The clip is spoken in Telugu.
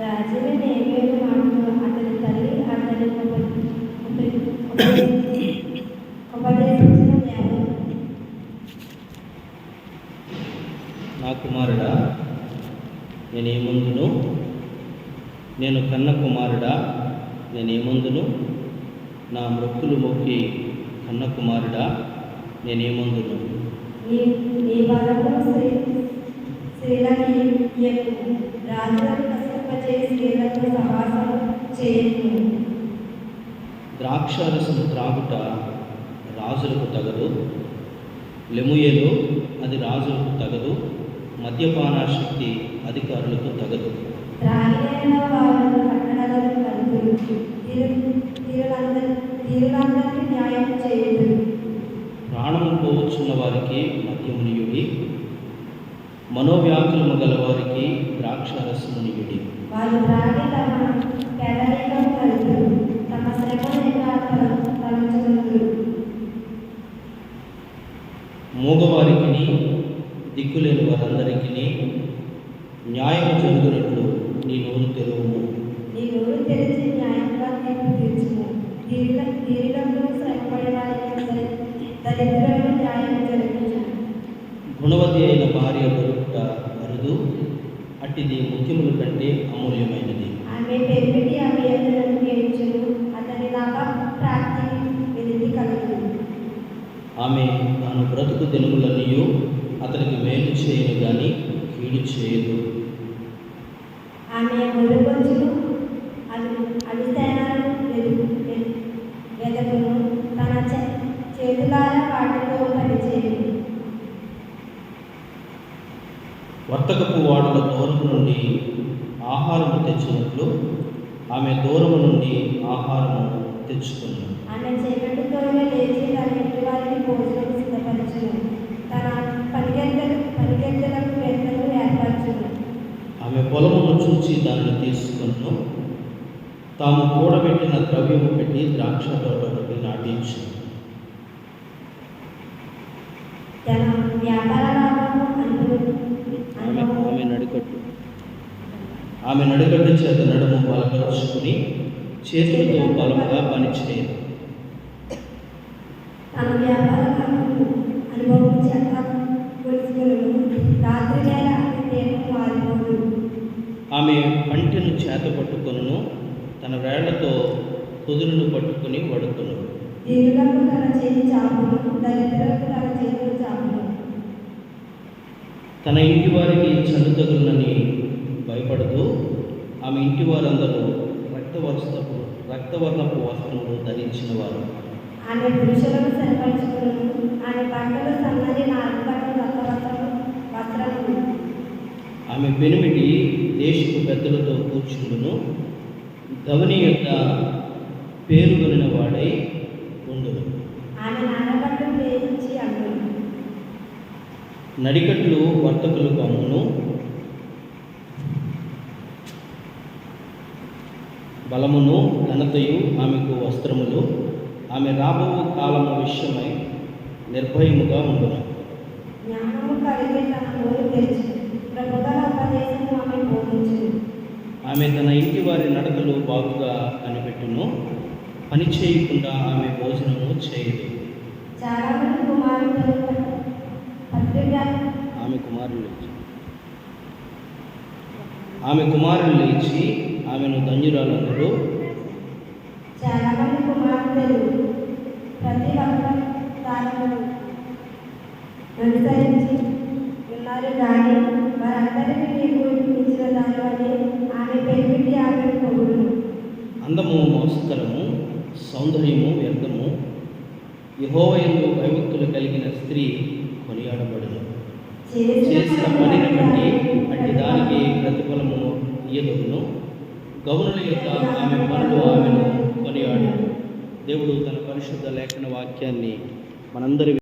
రాజుని నేవేలు మాటలు అతని తల్లి అతని ఉపదేశించిన జ్ఞానం. నా కుమారుడా, నేనేమందును? నేను కన్న కుమారుడా, నేనేమందును? నా మృక్కులు మొక్కి కన్న కుమారుడా, నేనేమందును? నీ బలము స్త్రీలని రాజులను కష్టపచే స్త్రీలతో సహవాసం చేయను. ద్రాక్షారసము త్రాగుట రాజులకు తగదు, లెముయేలు అది రాజులకు తగదు, మద్యపానాశక్తి అధికారులకు తగదు. త్రాగిన వారు పట్టణాలను కలుగురు, తీరులందరికీ న్యాయం చేయదు. ప్రాణము పోవచ్చున్న వారికి మద్యమునియుడి, మనోవ్యాకులము గలవారికి ద్రాక్షారసమునియుడి. వారు త్రాగి తమ పేదరికం కలుగురు, తమ శ్రమను తలంచుకుందురు. మూగవారికి దిక్కులేని వారందరికీ న్యాయము జరుగునట్లు నీ నోరు తెరువుము. నీ నోరు తెరిచి న్యాయంగా తీర్పు తీర్చుము. తీరులకు శ్రమపడే వారికి దరిద్రులను న్యాయం జరిగించు. గుణవతి అయిన భార్య దొరుకుట అరుదు, అట్టిది ముఖ్యముల కంటే అమూల్యమైనది. ఆమె పెరిమిటి అభ్యర్థులను చేయించును, అతని లాభ ప్రాప్తి వెలితి కలుగును. ఆమె తాను బ్రతుకు దినములన్నయూ అతనికి మేలు చేయను గాని కీడు చేయదు. ఆమె మురుగుంచును, అవిసేనను వెదకును, తన చేతులార వాటితో పనిచేయను. వర్తకపు వాడుల దూరము నుండి ఆహారము తెచ్చినట్లు ఆమె దూరము నుండి ఆహారము తెచ్చుకును. ఆమె చీకటితో లేచి తన ఇంటి వారికి భోజనం సిద్ధపరచును, తన పరిగెత్తలకు వేతను ఏర్పరచును. ఆమె పొలమును చూచి దానిని తీసుకును, తాము కూడబెట్టిన ద్రవ్యము పెట్టి ద్రాక్ష తోట ఒకటి నాటించు. తన వ్యాపార లాభము ఆమె నడికట్టు చేత నడుము బలపరుచుకుని చేతులతో బలముగా పనిచేయదు. తన వ్యాపార లాభము అనుభవం చేత కొలుసుకును, రాత్రి వేళ అతి దీపం మారిపోదు. ఆమె పంటెను చేత పట్టుకొనును, తన వేళ్లతో కుదురును పట్టుకుని వడుకును. దీనులకు తన చేతి చాపును, దరిద్రులకు తన చేతులు చాపును. తన ఇంటి వారికి చల్లు తగులునని భయపడదు. ఆమె ఇంటి వారందరూ రక్తవర్ణపు వస్త్రములు ధరించిన వారు. ఆమె పురుషులను సరిపరచుకును, ఆమె బట్టలు సన్నని నాలుగు వస్త్రములు. ఆమె పెనిమిటి దేశపు పెద్దలతో కూర్చుండును, ధవని యొక్క పేరుగొనిన వాడై ఉండును. ఆమె నానబట్టలు వేయించి అమ్మును, నడికట్లు వర్తకులకు అమ్మును. బలమును ఘనతయు ఆమెకు వస్త్రములు. ఆమె రాబో కాలము విషయమై నిర్భయముగా ఉండును. జ్ఞానము కలిగి తన నోరు తెరిచి ప్రభువుల ఉపదేశము ఆమె బోధించును. ఆమె తన ఇంటి వారి నడకలు బాగుగా కనిపెట్టును, పని చేయకుండా ఆమె భోజనము చేయదు. చాలా మంది కుమారులు ఆమె కుమారులు లేచి ఆమెను ధన్యురాలందరూ. చాలా మంది కుమార్తెలు ప్రతి తాను అనుసరించి ఉన్నారు, కానీ వారందరికీ నీకు ఇచ్చిన దానివల్లే ఆమె పెరిమిటి ఆమెను పొగుడును. అందము మోసకరము, సౌందర్యము వ్యర్థము. యెహోవాయందు భయభక్తులు కలిగిన స్త్రీ కొనియాడబడును. చేసిన పనిని బట్టి అట్టి దానికి ప్రతిఫలము ఇయ్యదగును. గౌనుల యొక్క ఆమె పనులు ఆమెను కొనియాడు. దేవుడు తన పరిశుద్ధ లేఖన వాక్యాన్ని మనందరి